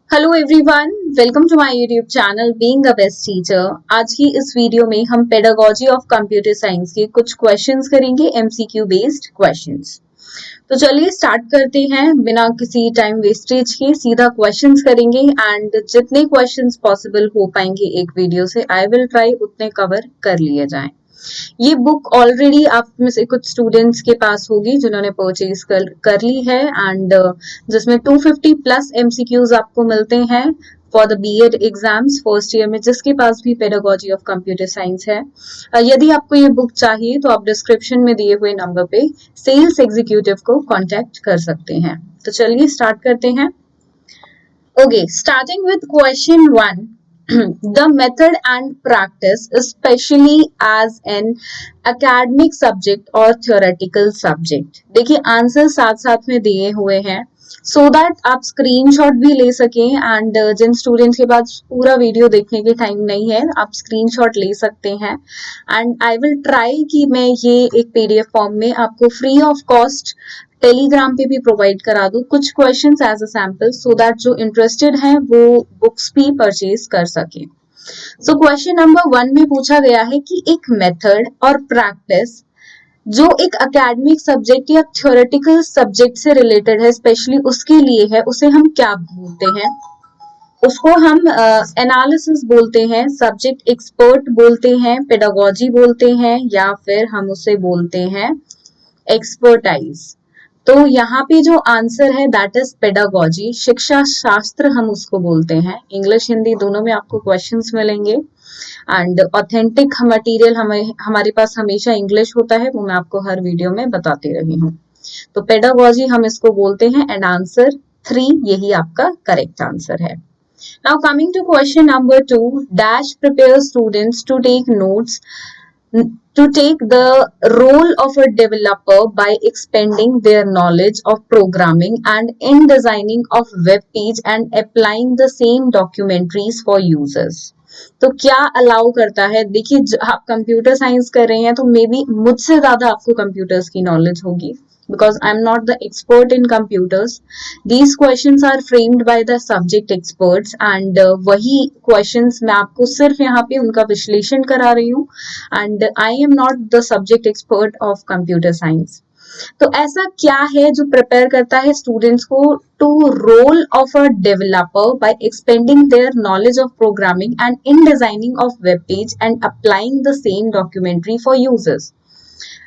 Hello everyone, welcome to my YouTube channel being a best teacher. आज की इस video में हम पेडागोजी ऑफ कंप्यूटर साइंस के कुछ क्वेश्चंस करेंगे, एमसीक्यू बेस्ड क्वेश्चंस। तो चलिए स्टार्ट करते हैं बिना किसी टाइम वेस्टेज के, सीधा क्वेश्चंस करेंगे एंड जितने क्वेश्चंस पॉसिबल हो पाएंगे एक वीडियो से आई विल ट्राई उतने कवर कर लिए जाएं। ये बुक ऑलरेडी आप में से कुछ स्टूडेंट्स के पास होगी जिन्होंने परचेज कर ली है एंड जिसमें 250 प्लस एमसीक्यूज आपको मिलते हैं for the BEd exams first year में, जिसके पास भी पेडागोजी ऑफ कंप्यूटर साइंस है। यदि आपको ये बुक चाहिए तो आप डिस्क्रिप्शन में दिए हुए नंबर पे सेल्स एग्जीक्यूटिव को कांटेक्ट कर सकते हैं। तो चलिए स्टार्ट करते हैं। Okay, starting with question 1। The method and practice, especially as an academic subject or theoretical subject। देखिए आंसर साथ साथ में दिए हुए हैं सो दैट आप स्क्रीनशॉट भी ले सकें एंड जिन स्टूडेंट्स के पास पूरा वीडियो देखने के टाइम नहीं है आप स्क्रीनशॉट ले सकते हैं एंड आई विल ट्राई कि मैं ये एक पीडीएफ फॉर्म में आपको फ्री ऑफ कॉस्ट टेलीग्राम पे भी प्रोवाइड करा दूं कुछ questions as a sample, so that जो इंटरेस्टेड हैं वो बुक्स भी परचेज कर सके। सो क्वेश्चन नंबर 1 में पूछा गया है कि एक मेथड और प्रैक्टिस जो एक एकेडमिक सब्जेक्ट या थ्योरेटिकल सब्जेक्ट से रिलेटेड है, स्पेशली उसके लिए है, उसे हम क्या बोलते हैं? उसको हम एनालिसिस बोलते हैं, सब्जेक्ट एक्सपर्ट बोलते हैं, पेडागोजी बोलते हैं, या फिर हम उसे बोलते हैं एक्सपर्टाइज। तो यहाँ पे जो आंसर है दैट इज पेडागोजी, शिक्षा शास्त्र हम उसको बोलते हैं। इंग्लिश हिंदी दोनों में आपको क्वेश्चंस मिलेंगे एंड ऑथेंटिक मटेरियल हमारे पास हमेशा इंग्लिश होता है, वो मैं आपको हर वीडियो में बताती रही हूँ। तो पेडागोजी हम इसको बोलते हैं एंड आंसर 3 यही आपका करेक्ट आंसर है। Now coming to question number 2, dash prepare students to take notes to take the role of a developer by expanding their knowledge of programming and in designing of web page and applying the same documentaries for users। तो क्या allow करता है? देखिए आप computer science कर रहे हैं तो मे बी मुझसे ज्यादा आपको कंप्यूटर्स की नॉलेज होगी because I'm not the expert in computers. These questions are framed by the subject experts and वही questions मैं आपको सिर्फ यहाँ पे उनका विश्लेषण करा रही हूँ and I am not the subject expert of computer science. तो ऐसा क्या है जो प्रिपेयर करता है स्टूडेंट्स को to role of a developer by expanding their knowledge of programming and in designing of web page and applying the same documentary for users.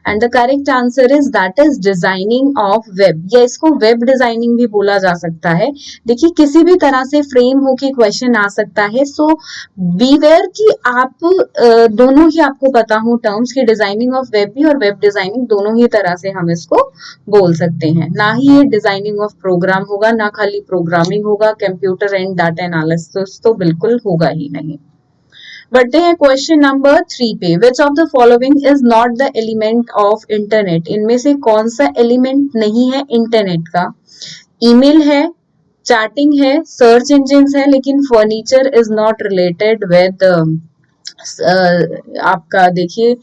And the correct answer is that is designing of web, या इसको web designing भी बोला जा सकता है। देखिए किसी भी तरह से फ्रेम होके क्वेश्चन आ सकता है, सो बीवेयर कि आप दोनों ही आपको पता हो टर्म्स की, डिजाइनिंग ऑफ वेब भी और वेब डिजाइनिंग दोनों ही तरह से हम इसको बोल सकते हैं। ना ही ये डिजाइनिंग ऑफ प्रोग्राम होगा, ना खाली प्रोग्रामिंग होगा, कंप्यूटर एंड डाटा एनालिसिस तो बिल्कुल होगा ही नहीं। बढ़ते हैं क्वेश्चन नंबर 3 पे। Which of the following is not the element of internet? इनमें से कौन सा एलिमेंट नहीं है इंटरनेट का? ईमेल है, चैटिंग है, सर्च इंजिन है, लेकिन furniture is not related with आपका देखिए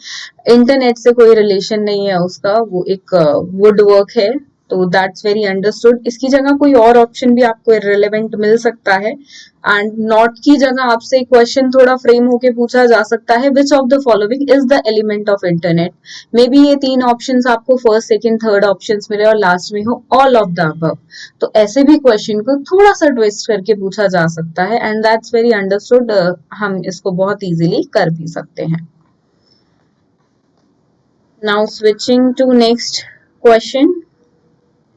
इंटरनेट से कोई रिलेशन नहीं है उसका, वो एक वुड वर्क है, तो दैट्स वेरी अंडरस्टूड। इसकी जगह कोई और ऑप्शन भी आपको इररिलेवेंट मिल सकता है एंड नॉट की जगह आपसे क्वेश्चन थोड़ा फ्रेम होके पूछा जा सकता है, which of the following is the element of internet? May be ये 3 ऑप्शंस आपको फर्स्ट सेकंड थर्ड ऑप्शंस मिले और लास्ट में हो ऑल ऑफ द अबव। तो ऐसे भी क्वेश्चन को थोड़ा सा ट्विस्ट करके पूछा जा सकता है एंड दैट्स वेरी अंडरस्टूड, हम इसको बहुत इजीली कर भी सकते हैं। Now switching to next question,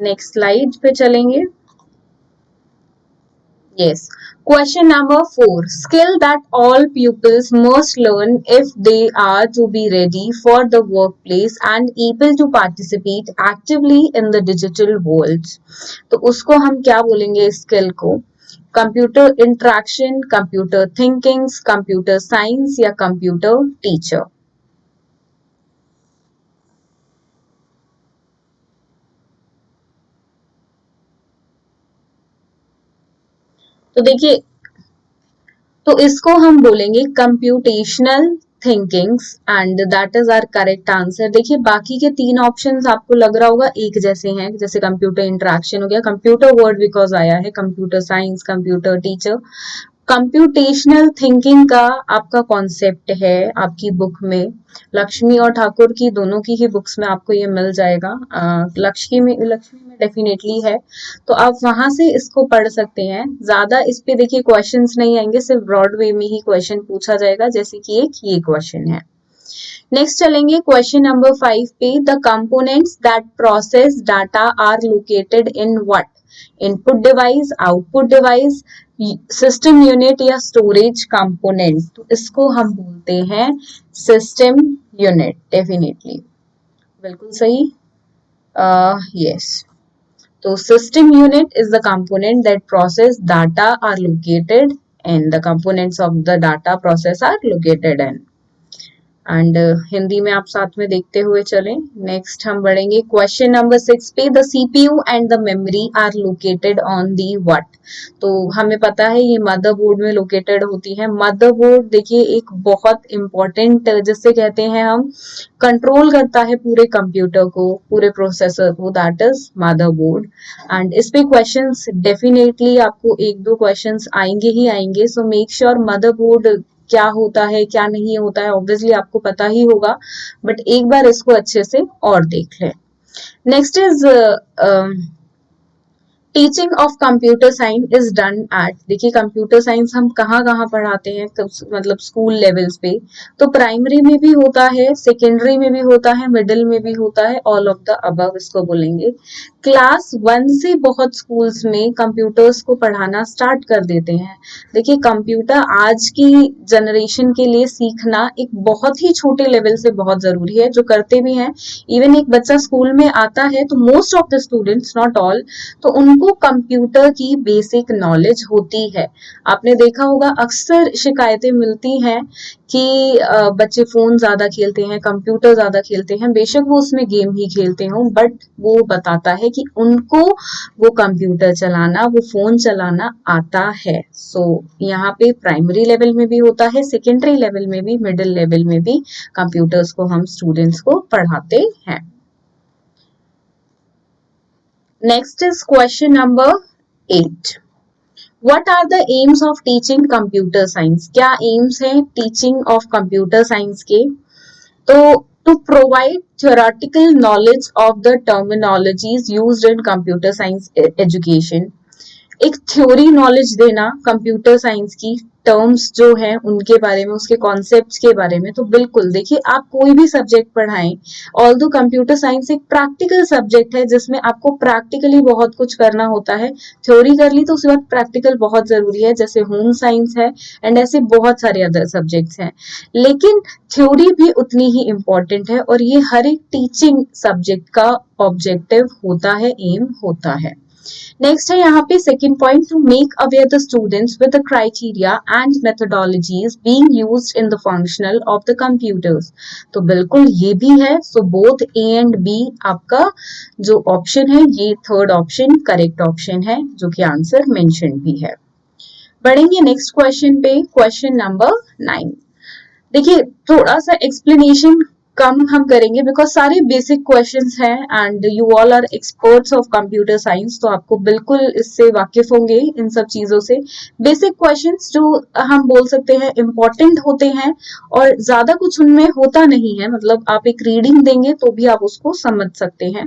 next slide पे चलेंगे। Yes. Question number 4. Skill that all pupils must learn if they are to be ready for the workplace and able to participate actively in the digital world. तो उसको हम क्या बोलेंगे skill को? Computer interaction, computer thinking, computer science या computer teacher? तो देखिए तो इसको हम बोलेंगे computational thinkings and that is our correct answer. देखिए बाकी के 3 ऑप्शंस आपको लग रहा होगा एक जैसे हैं, जैसे कंप्यूटर इंटरेक्शन हो गया, कंप्यूटर वर्ड बिकॉज आया है, computer science, computer teacher. Computational thinking का आपका कॉन्सेप्ट है आपकी बुक में, लक्ष्मी और ठाकुर की दोनों की ही बुक्स में आपको ये मिल जाएगा। लक्ष्मी में डेफिनेटली है, तो आप वहां से इसको पढ़ सकते हैं। ज्यादा इस पे देखिए क्वेश्चंस नहीं आएंगे, सिर्फ ब्रॉड वे में ही क्वेश्चन पूछा जाएगा, जैसे कि एक ये क्वेश्चन है। नेक्स्ट चलेंगे क्वेश्चन नंबर 5 पे। The components that process data are located in what? Input device, output device, system unit या स्टोरेज कंपोनेंट? तो इसको हम बोलते हैं सिस्टम यूनिट। डेफिनेटली बिल्कुल सही, यस। तो system unit is the component that process data are located and the components of the data process are located in. And Hindi में आप साथ में देखते हुए चलें। नेक्स्ट हम बढ़ेंगे क्वेश्चन नंबर 6 पे। The CPU and the memory are located on the what? तो हमें पता है ये मदरबोर्ड में लोकेटेड होती है। मदरबोर्ड देखिए एक बहुत इंपॉर्टेंट, जिससे कहते हैं हम, कंट्रोल करता है पूरे कंप्यूटर को, पूरे प्रोसेसर को, दैट इज मदरबोर्ड। एंड इस पे क्वेश्चंस डेफिनेटली आपको 1-2 क्वेश्चंस आएंगे ही आएंगे। सो मेक श्योर मदरबोर्ड क्या होता है क्या नहीं होता है ऑब्वियसली आपको पता ही होगा, बट एक बार इसको अच्छे से और देख लें। Next is teaching of computer science is done at. देखिए कंप्यूटर साइंस हम कहाँ कहाँ पढ़ाते हैं, मतलब स्कूल लेवल्स पे। तो प्राइमरी में भी होता है, सेकेंडरी में भी होता है, मिडिल में भी होता है, ऑल ऑफ द अबव इसको बोलेंगे। क्लास 1 से बहुत स्कूल्स में कंप्यूटर्स को पढ़ाना स्टार्ट कर देते हैं। देखिए कंप्यूटर आज की जनरेशन के लिए सीखना एक बहुत ही छोटे लेवल से बहुत जरूरी है, जो करते भी हैं। इवन एक बच्चा स्कूल में आता है तो most of the students, not all, तो उनको कंप्यूटर की बेसिक नॉलेज होती है। आपने देखा होगा अक्सर शिकायतें मिलती हैं कि बच्चे फोन ज्यादा खेलते हैं, कंप्यूटर ज्यादा खेलते हैं। बेशक वो उसमें गेम ही खेलते हों, बट वो बताता है कि उनको वो कंप्यूटर चलाना, वो फोन चलाना आता है। सो यहाँ पे प्राइमरी लेवल में भी होता है, सेकेंडरी लेवल में भी, मिडिल लेवल में भी कंप्यूटर्स को हम स्टूडेंट्स को पढ़ाते हैं। Next is question number 8. What are the aims of teaching computer science? क्या aims है teaching of computer science के? तो to provide theoretical knowledge of the terminologies used in computer science education. एक थ्योरी नॉलेज देना computer science की, terms जो हैं उनके बारे में, उसके कॉन्सेप्ट्स के बारे में। तो बिल्कुल देखिए आप कोई भी सब्जेक्ट पढ़ाएं, ऑल्दो कंप्यूटर साइंस एक प्रैक्टिकल सब्जेक्ट है जिसमें आपको प्रैक्टिकली बहुत कुछ करना होता है। थ्योरी कर ली तो उसके बाद प्रैक्टिकल बहुत जरूरी है, जैसे होम साइंस है एंड ऐसे बहुत सारे अदर सब्जेक्ट्स हैं। लेकिन थ्योरी भी उतनी ही इम्पोर्टेंट है और ये हर एक टीचिंग सब्जेक्ट का ऑब्जेक्टिव होता है, एम होता है। नेक्स्ट है यहाँ पे second point, to make aware the students with the criteria and methodologies being used in the functional of the computers. तो बिल्कुल ये भी है। So both A and B आपका जो ऑप्शन है, ये थर्ड ऑप्शन करेक्ट ऑप्शन है, जो कि आंसर मेंशन भी है। बढ़ेंगे नेक्स्ट क्वेश्चन पे, क्वेश्चन नंबर 9। देखिए थोड़ा सा एक्सप्लेनेशन कम हम करेंगे बिकॉज सारे बेसिक क्वेश्चंस हैं and you all are experts of computer science, तो आपको बिल्कुल इससे वाकिफ होंगे इन सब चीजों से। बेसिक क्वेश्चंस जो हम बोल सकते हैं इंपॉर्टेंट होते हैं और ज्यादा कुछ उनमें होता नहीं है, मतलब आप एक रीडिंग देंगे तो भी आप उसको समझ सकते हैं।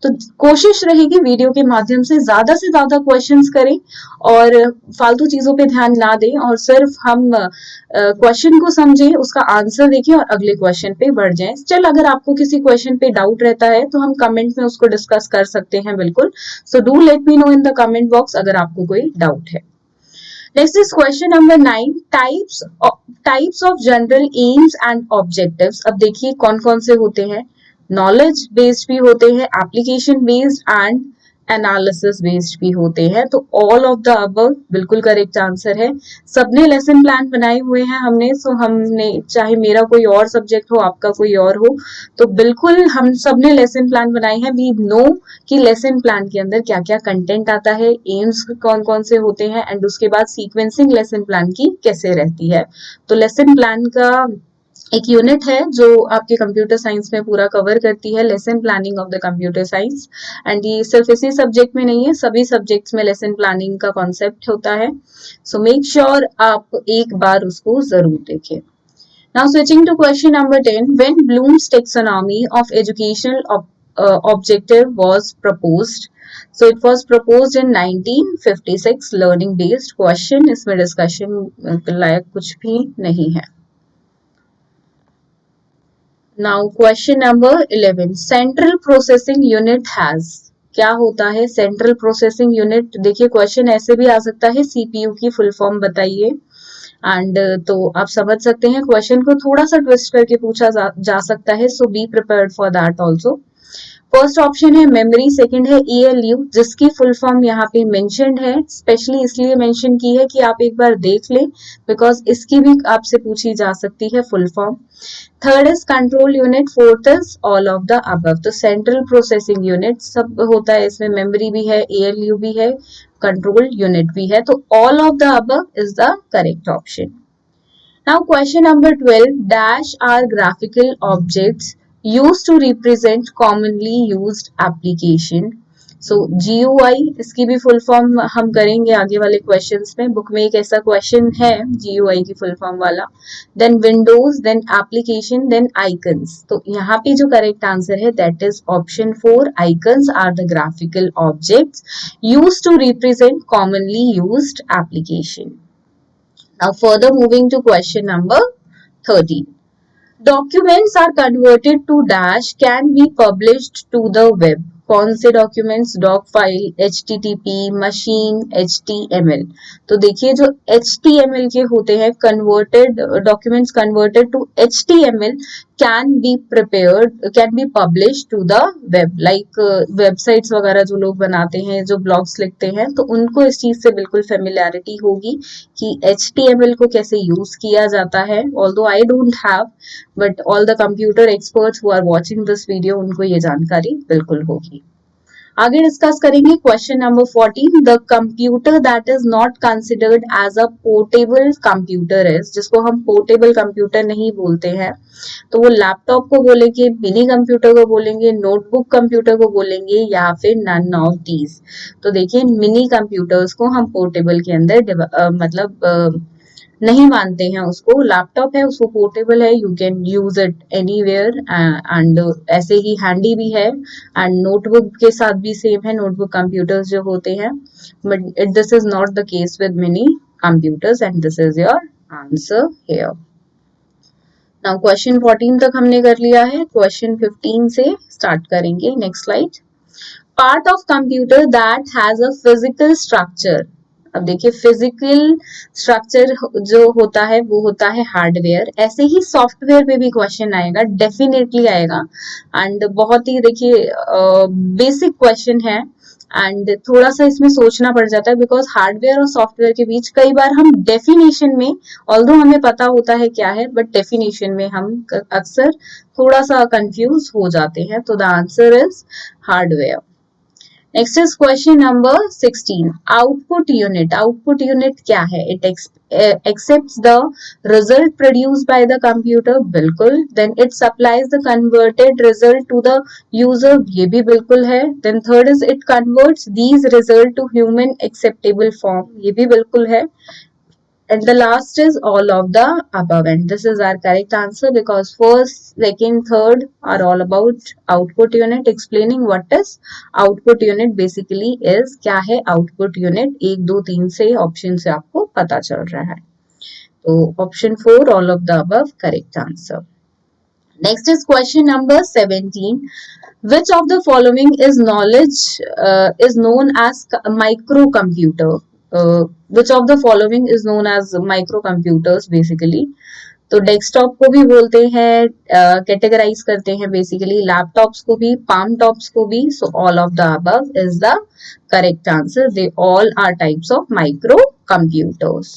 तो कोशिश रहेगी वीडियो के माध्यम से ज्यादा क्वेश्चंस करें और फालतू चीजों पे ध्यान ना दें और सिर्फ हम क्वेश्चन को समझें, उसका आंसर देखें और अगले क्वेश्चन पे बढ़ जाएं। चल अगर आपको किसी क्वेश्चन पे डाउट रहता है तो हम कमेंट में उसको डिस्कस कर सकते हैं, बिल्कुल। So do let me know in the comment box अगर आपको कोई डाउट है। Next is question number 9, types of general AIIMS and objectives. अब देखिए कौन कौन से होते हैं, नॉलेज बेस्ड भी होते हैं, application based and analysis based भी होते हैं। तो ऑल ऑफ द अबव बिल्कुल करेक्ट आंसर है। सबने लेसन प्लान बनाए हुए हैं हमने, सो हमने, चाहे मेरा कोई और सब्जेक्ट हो, आपका कोई और हो, तो बिल्कुल हम सबने लेसन प्लान बनाए हैं। वी नो कि लेसन प्लान के अंदर क्या क्या कंटेंट आता है, एम्स कौन कौन से होते हैं एंड उसके बाद सीक्वेंसिंग लेसन प्लान की कैसे रहती है। तो लेसन प्लान का एक यूनिट है जो आपके कंप्यूटर साइंस में पूरा कवर करती है, lesson planning of the computer science. And ये सिर्फ इसी सब्जेक्ट में नहीं है, सभी सब्जेक्ट्स में लेसन प्लानिंग का कॉन्सेप्ट होता है। सो मेक श्योर आप एक बार उसको जरूर देखें। Now switching to question number 10, when Bloom's taxonomy of educational objective was proposed? So it was proposed in 1956, learning based question, इसमें डिस्कशन लायक कुछ भी नहीं है। Now question number 11, central processing unit has, क्या होता है सेंट्रल प्रोसेसिंग यूनिट? देखिए question ऐसे भी आ सकता है, सीपीयू की फुल फॉर्म बताइए। एंड तो आप समझ सकते हैं क्वेश्चन को थोड़ा सा ट्विस्ट करके पूछा जा सकता है, so be prepared for that also. First option है मेमोरी, सेकंड है ईएलयू, जिसकी फुल फॉर्म यहाँ पे मेंशन्ड है, स्पेशली इसलिए मेंशन की है कि आप एक बार देख लें, बिकॉज इसकी भी आपसे पूछी जा सकती है full form. Third is control unit, fourth is all of the above. तो सेंट्रल प्रोसेसिंग यूनिट सब होता है, इसमें मेमोरी भी है, ईएलयू भी है, कंट्रोल यूनिट भी है, तो all of the above is the correct option. Now question number 12, dash are graphical objects used to represent commonly used application. So GUI, इसकी भी फुल फॉर्म हम करेंगे आगे वाले क्वेश्चंस में, बुक में एक ऐसा क्वेश्चन है GUI की फुल फॉर्म वाला। Then Windows, then application, then icons. तो यहाँ पे जो करेक्ट आंसर है that is option 4, icons are the graphical objects used to represent commonly used application. Now further moving to question number 13. Documents are converted to dash can be published to the web. कौन से documents? Doc file, HTTP, machine, HTML। तो देखिए जो HTML के होते हैं converted documents, converted to HTML can be prepared, can be publish to the web. Like websites वगैरह जो लोग बनाते हैं, जो ब्लॉग्स लिखते हैं, तो उनको इस चीज से बिल्कुल फेमिलियरिटी होगी कि HTML को कैसे यूज किया जाता है। Although I don't have, but all the computer experts who are watching this video उनको ये जानकारी बिल्कुल होगी। आगे डिस्कस करेंगे question number 14, the computer that is not considered as a portable computer is, जिसको हम पोर्टेबल कंप्यूटर नहीं बोलते हैं, तो वो लैपटॉप को बोलेंगे, मिनी कंप्यूटर को बोलेंगे, नोटबुक कंप्यूटर को बोलेंगे, या फिर नन ऑफ दीज। तो देखिए मिनी कंप्यूटर्स को हम पोर्टेबल के अंदर नहीं मानते हैं, उसको लैपटॉप है, उसको पोर्टेबल है, you can use it anywhere, and ऐसे ही हैंडी भी है। एंड नोटबुक के साथ भी सेम है, नोटबुक कंप्यूटर्स जो होते हैं, but this is not the case with mini computers, and this is your answer here. Now question 14 तक हमने कर लिया है, क्वेश्चन 15 से स्टार्ट करेंगे। Next slide. Part of computer that has a physical structure. अब देखिए फिजिकल स्ट्रक्चर जो होता है वो होता है हार्डवेयर, ऐसे ही सॉफ्टवेयर पे भी क्वेश्चन आएगा, डेफिनेटली आएगा। एंड बहुत ही देखिए बेसिक क्वेश्चन है, एंड थोड़ा सा इसमें सोचना पड़ जाता है, बिकॉज हार्डवेयर और सॉफ्टवेयर के बीच कई बार हम डेफिनेशन में, ऑल्दो हमें पता होता है क्या है, बट डेफिनेशन में हम अक्सर थोड़ा सा कंफ्यूज हो जाते हैं। तो the answer is hardware. Next is question number 16. Output unit. Output unit क्या है? It accepts the result produced by the computer. बिल्कुल. Then it supplies the converted result to the user. ये भी बिल्कुल है. Then third is it converts these result to human acceptable form. ये भी बिल्कुल है. And the last is all of the above, and this is our correct answer because first, second, third are all about output unit. Explaining what is output unit basically is, क्या है output unit, 1 2 3 से option से आपको पता चल रहा है। तो option 4 all of the above correct answer. Next is question number 17. Which of the following is known as microcomputer? Which of the following is known as microcomputers basically? तो desktop को भी बोलते हैं, कैटेगराइज करते हैं बेसिकली, लैपटॉप्स को भी, palm tops को भी। So all of the above is the correct answer, they all are types of micro computers.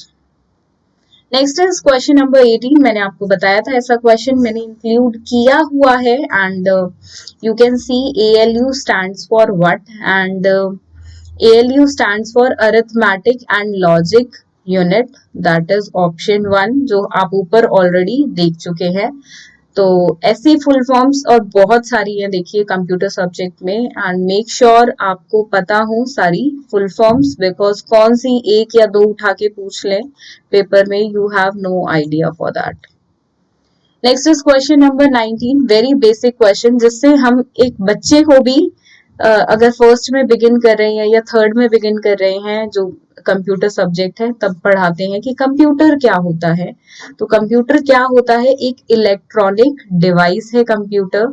Next is question number 18। मैंने आपको बताया था ऐसा क्वेश्चन मैंने इंक्लूड किया हुआ है, and you can see ALU stands for what, and ALU stands for arithmetic and logic unit, that is option 1 जो आप ऊपर ऑलरेडी देख चुके हैं। तो ऐसी फुल फॉर्म्स और बहुत सारी हैं देखिए कंप्यूटर सब्जेक्ट में, एंड मेक श्योर आपको पता हो सारी फुल फॉर्म्स, बिकॉज कौन सी एक या दो उठा के पूछ लें पेपर में, you have no idea for that. Next is question number 19, very basic question, जिससे हम एक बच्चे को भी अगर फर्स्ट में बिगिन कर रहे हैं या थर्ड में बिगिन कर रहे हैं जो कंप्यूटर सब्जेक्ट है, तब पढ़ाते हैं कि कंप्यूटर क्या होता है। तो कंप्यूटर क्या होता है, एक इलेक्ट्रॉनिक डिवाइस है कंप्यूटर,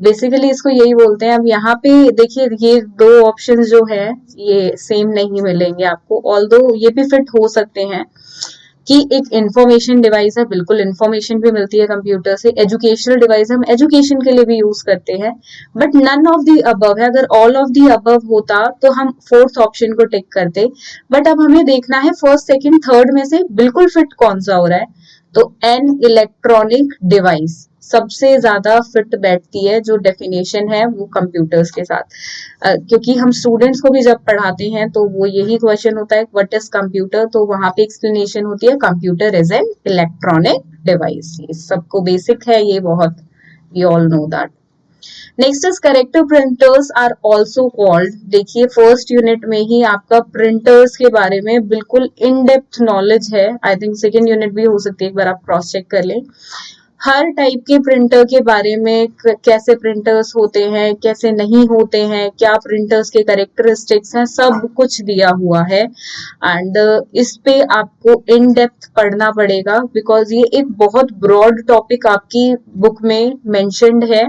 बेसिकली इसको यही बोलते हैं। अब यहाँ पे देखिए ये दो ऑप्शंस जो है ये सेम नहीं मिलेंगे आपको, ऑल्दो ये भी फिट हो सकते हैं कि एक इंफॉर्मेशन डिवाइस है, बिल्कुल इंफॉर्मेशन भी मिलती है कंप्यूटर से, एजुकेशनल डिवाइस हम एजुकेशन के लिए भी यूज करते हैं, but none of the above है। अगर ऑल ऑफ दी अबव होता तो हम फोर्थ ऑप्शन को टिक करते, बट अब हमें देखना है फर्स्ट सेकंड थर्ड में से बिल्कुल फिट कौन सा हो रहा है। तो एन इलेक्ट्रॉनिक डिवाइस सबसे ज्यादा फिट बैठती है, जो डेफिनेशन है वो कंप्यूटर्स के साथ, क्योंकि हम स्टूडेंट्स को भी जब पढ़ाते हैं तो वो यही क्वेश्चन होता है व्हाट इज कंप्यूटर, तो वहां पे एक्सप्लेनेशन होती है computer is an electronic device. ये सबको बेसिक है ये बहुत, we all know that. Next is character printers are also called, देखिए फर्स्ट यूनिट में ही आपका प्रिंटर्स के बारे में बिल्कुल इन डेप्थ नॉलेज है, आई थिंक सेकेंड यूनिट भी हो सकती है, एक बार आप क्रॉस चेक कर लें। हर टाइप के प्रिंटर के बारे में, कैसे प्रिंटर्स होते हैं कैसे नहीं होते हैं, क्या प्रिंटर्स के कैरेक्टरिस्टिक्स हैं, सब कुछ दिया हुआ है। एंड इस पे आपको इन डेप्थ पढ़ना पड़ेगा, बिकॉज ये एक बहुत ब्रॉड टॉपिक आपकी बुक में मेंशन्ड है,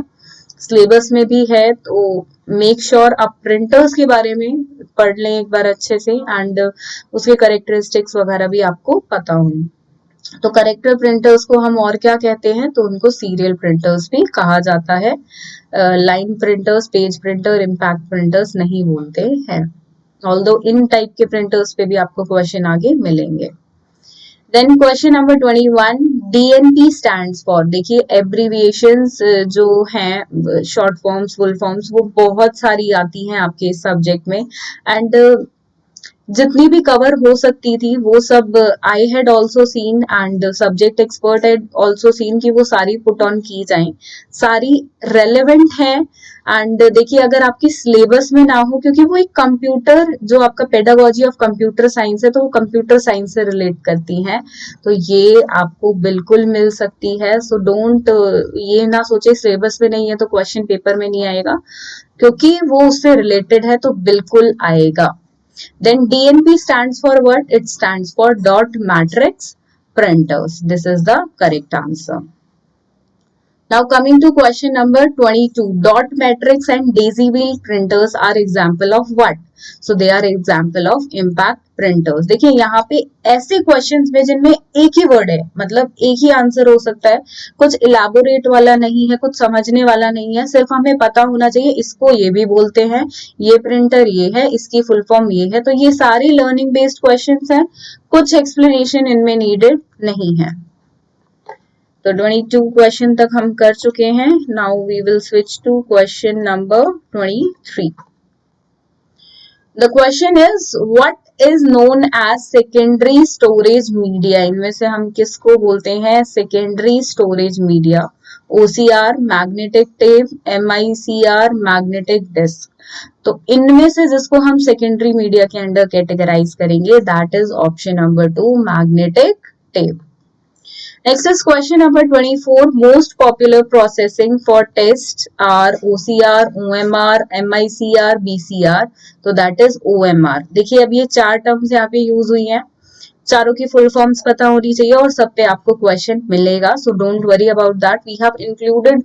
सिलेबस में भी है। तो मेक श्योर आप प्रिंटर्स के बारे में पढ़ लें एक बार अच्छे से, एंड उसके कैरेक्टरिस्टिक्स वगैरह भी आपको पता हो। तो करेक्टर प्रिंटर्स को हम और क्या कहते हैं, तो उनको सीरियल प्रिंटर्स भी कहा जाता है, line printers, page printer, impact printers नहीं बोलते हैं, ऑल्दो इन टाइप के प्रिंटर्स पे भी आपको क्वेश्चन आगे मिलेंगे। Then question number 21, DNP stands for, देखिए एब्रीविएशंस जो हैं, शॉर्ट फॉर्म्स फुल फॉर्म्स, वो बहुत सारी आती हैं आपके इस सब्जेक्ट में, एंड जितनी भी कवर हो सकती थी वो सब I had also seen and subject expert had also seen कि वो सारी पुट ऑन की जाएं, सारी रेलेवेंट है। एंड देखिए अगर आपकी सिलेबस में ना हो, क्योंकि वो एक कंप्यूटर जो आपका पेडागोजी ऑफ कंप्यूटर साइंस है, तो वो कंप्यूटर साइंस से रिलेट करती हैं, तो ये आपको बिल्कुल मिल सकती है। सो डोंट ये ना सोचे सिलेबस में नहीं है तो क्वेश्चन पेपर में नहीं आएगा, क्योंकि वो उससे रिलेटेड है तो बिल्कुल आएगा। Then DNP stands for what? It stands for dot matrix printers. This is the correct answer. Now coming to question number 22. Dot matrix and daisy wheel printers are example of what? So they are example of impact printers. देखिए यहाँ पे ऐसे questions में जिनमें एक ही word है, मतलब एक ही आंसर हो सकता है, कुछ इलाबोरेट वाला नहीं है, कुछ समझने वाला नहीं है, सिर्फ हमें पता होना चाहिए इसको ये भी बोलते हैं, ये प्रिंटर ये है, इसकी फुल फॉर्म ये है। तो ये सारे लर्निंग बेस्ड क्वेश्चंस हैं, कुछ एक्सप्लेनेशन इनमें नीडेड नहीं है। तो 22 क्वेश्चन तक हम कर चुके हैं। Now we will switch to question number 23। The question is what is known as secondary storage media, इनमें से हम किसको बोलते हैं सेकेंडरी स्टोरेज मीडिया? OCR, magnetic tape, MICR, magnetic disk. तो इनमें से जिसको हम सेकेंडरी मीडिया के अंडर कैटेगराइज करेंगे that is option number 2, magnetic tape. Next is question number 24. Most popular processing for tests are OCR, OMR, MICR, BCR. तो that is OMR. देखिए अब ये चार टर्म्स यहाँ पे यूज हुई हैं, चारों की फुल फॉर्म्स पता होनी चाहिए और सब पे आपको क्वेश्चन मिलेगा, so don't worry about that. We have included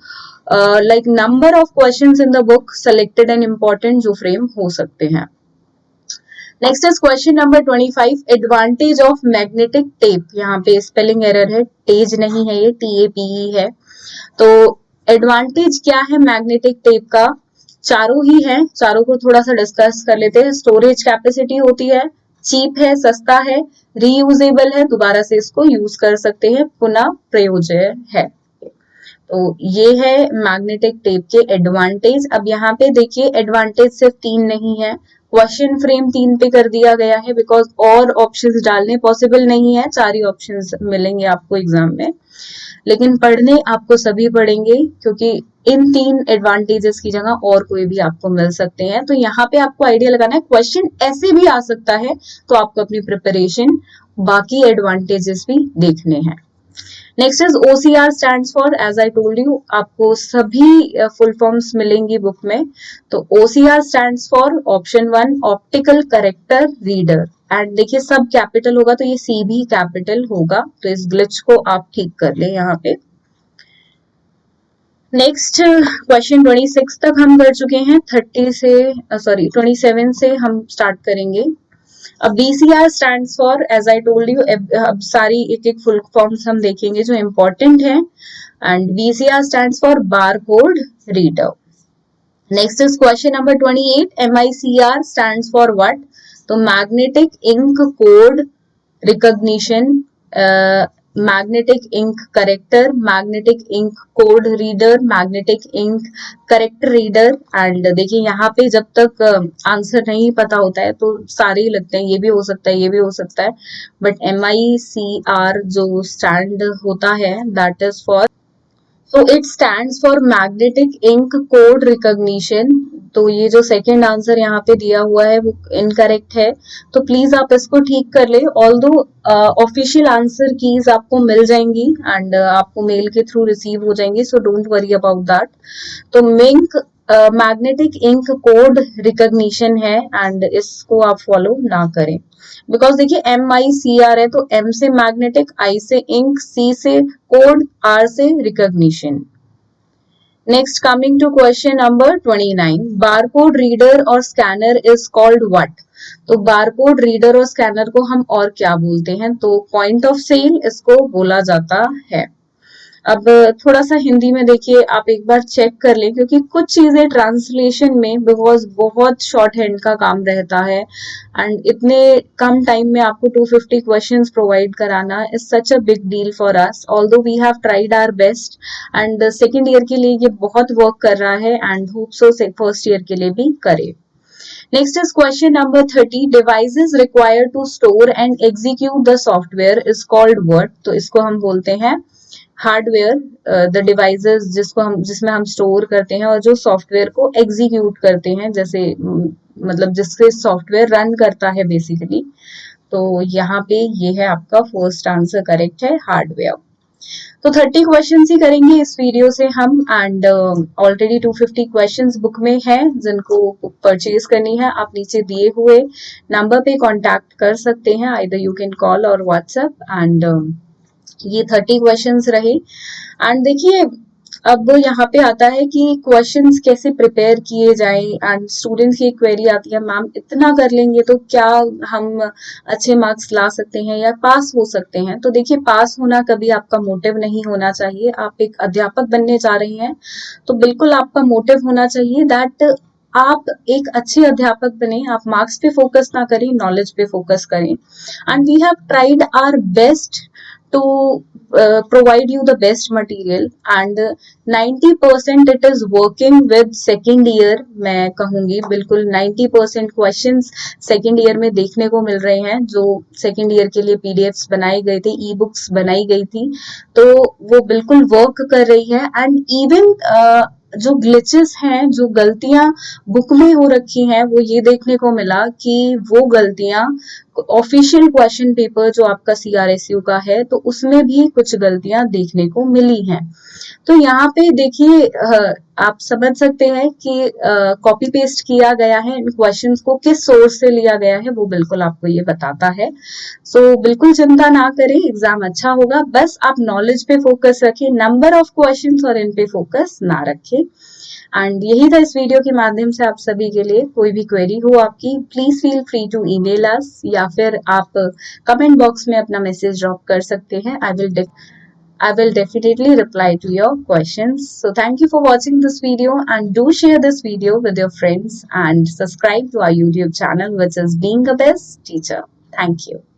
like number of questions in the book, selected and important जो फ्रेम हो सकते हैं। Next is question number 25, advantage of magnetic tape. यहाँ पे स्पेलिंग एरर है, टेज नहीं है ये, TAPE है। तो एडवांटेज क्या है मैग्नेटिक टेप का? चारों ही है, चारों को थोड़ा सा डिस्कस कर लेते हैं। स्टोरेज कैपेसिटी होती है, चीप है, सस्ता है, रीयूजेबल है, दोबारा से इसको यूज कर सकते हैं, पुनः प्रयोज्य है। तो ये है मैग्नेटिक टेप के एडवांटेज। अब यहाँ पे देखिए एडवांटेज सिर्फ 3 नहीं है, क्वेश्चन फ्रेम 3 पे कर दिया गया है बिकॉज और ऑप्शंस डालने पॉसिबल नहीं है, 4 ही ऑप्शंस मिलेंगे आपको एग्जाम में, लेकिन पढ़ने आपको सभी पढ़ेंगे क्योंकि इन 3 एडवांटेजेस की जगह और कोई भी आपको मिल सकते हैं। तो यहाँ पे आपको आइडिया लगाना है, क्वेश्चन ऐसे भी आ सकता है, तो आपको अपनी प्रिपरेशन बाकी एडवांटेजेस भी देखने हैं। Next is OCR stands for, as I told you, आपको सभी फुल फॉर्म्स मिलेंगी बुक में। तो OCR stands for option 1 optical character reader, and देखिए सब कैपिटल होगा तो ये C भी कैपिटल होगा, तो इस ग्लिच को आप ठीक कर ले यहाँ पे। नेक्स्ट क्वेश्चन 26 तक हम कर चुके हैं, 27 से हम स्टार्ट करेंगे। अब BCR stands for, as I told you, अब सारी एक एक फुल फॉर्म्स हम देखेंगे जो इम्पोर्टेंट है, and BCR stands for barcode reader. Next is question number 28, MICR stands for what? तो magnetic ink code recognition, magnetic ink character, magnetic ink code reader, magnetic ink character reader. And देखिए यहाँ पे जब तक answer नहीं पता होता है तो सारे ही लगते हैं, ये भी हो सकता है, ये भी हो सकता है, बट MICR जो स्टैंड होता है that is for, so it stands for magnetic ink code recognition. तो ये जो सेकंड आंसर यहाँ पे दिया हुआ है वो इनकरेक्ट है, तो प्लीज आप इसको ठीक कर ले। ऑल्दो ऑफिशियल आंसर कीज आपको मिल जाएंगी एंड आपको मेल के थ्रू रिसीव हो जाएंगी, so don't worry about that. तो मिंक मैग्नेटिक इंक कोड रिकॉग्निशन है एंड इसको आप फॉलो ना करें, बिकॉज देखिए MICR है तो M से मैग्नेटिक, I से इंक, C से कोड, R से recognition. Next coming to question number 29, barcode reader और स्कैनर इज कॉल्ड व्हाट? तो बारकोड रीडर और स्कैनर को हम और क्या बोलते हैं? तो पॉइंट ऑफ सेल इसको बोला जाता है। अब थोड़ा सा हिंदी में देखिए, आप एक बार चेक कर लें क्योंकि कुछ चीजें ट्रांसलेशन में बिकॉज बहुत शॉर्ट हैंड का काम रहता है एंड इतने कम टाइम में आपको 250 क्वेश्चंस प्रोवाइड कराना is such a big deal for us, although we have tried our best and second year के लिए ये बहुत वर्क कर रहा है and hope so first year के लिए भी करे। Next is question number 30, devices required to store and execute the software is called what? तो इसको हम बोलते हैं हार्डवेयर, द डिवाइसेस जिसमें हम स्टोर करते हैं और जो सॉफ्टवेयर को एग्जीक्यूट करते हैं, जैसे मतलब जिससे सॉफ्टवेयर रन करता है बेसिकली। तो यहाँ पे ये है आपका फर्स्ट आंसर करेक्ट है, हार्डवेयर। तो 30 क्वेश्चंस ही करेंगे इस वीडियो से हम एंड ऑलरेडी 250 क्वेश्चंस बुक में है, जिनको बुक परचेज करनी है आप नीचे दिए हुए नंबर पे कांटेक्ट कर सकते हैं, आइदर यू कैन कॉल और व्हाट्सएप एंड ये 30 क्वेश्चंस रहे। एंड देखिए अब यहाँ पे आता है कि क्वेश्चंस कैसे प्रिपेयर किए जाएं एंड स्टूडेंट्स की क्वेरी आती है, मैम इतना कर लेंगे तो क्या हम अच्छे मार्क्स ला सकते हैं या पास हो सकते हैं? तो देखिए पास होना कभी आपका मोटिव नहीं होना चाहिए, आप एक अध्यापक बनने जा रहे हैं तो बिल्कुल आपका मोटिव होना चाहिए दैट आप एक अच्छे अध्यापक बने, आप मार्क्स पे फोकस ना करें, नॉलेज पे फोकस करें। And we have tried our best to provide you the best material and 90% it is working with second year, मैं कहूंगी बिल्कुल 90% questions second year में देखने को मिल रहे हैं, जो second year के लिए PDFs बनाई गई थी, ई बुक्स बनाई गई थी, तो वो बिल्कुल वर्क कर रही है। एंड इवन जो ग्लिचेस हैं, जो गलतियां बुक में हो रखी हैं, वो ये देखने को मिला कि वो गलतियां ऑफिशियल क्वेश्चन पेपर जो आपका CRSU का है तो उसमें भी कुछ गलतियां देखने को मिली हैं। तो यहाँ पे देखिए आप समझ सकते हैं कि कॉपी पेस्ट किया गया है, इन क्वेश्चंस को किस सोर्स से लिया गया है वो बिल्कुल आपको ये बताता है। सो बिल्कुल चिंता ना करें, एग्जाम अच्छा होगा, बस आप नॉलेज पे फोकस रखें, नंबर ऑफ क्वेश्चंस और इन पे फोकस ना रखें। एंड यही था इस वीडियो के माध्यम से आप सभी के लिए। कोई भी क्वेरी हो आपकी, please feel free to email us या फिर आप कमेंट बॉक्स में अपना मैसेज ड्रॉप कर सकते हैं। I will definitely reply to your questions. So thank you for watching this video and do share this video with your friends and subscribe to our YouTube channel, which is Being a Best Teacher. Thank you.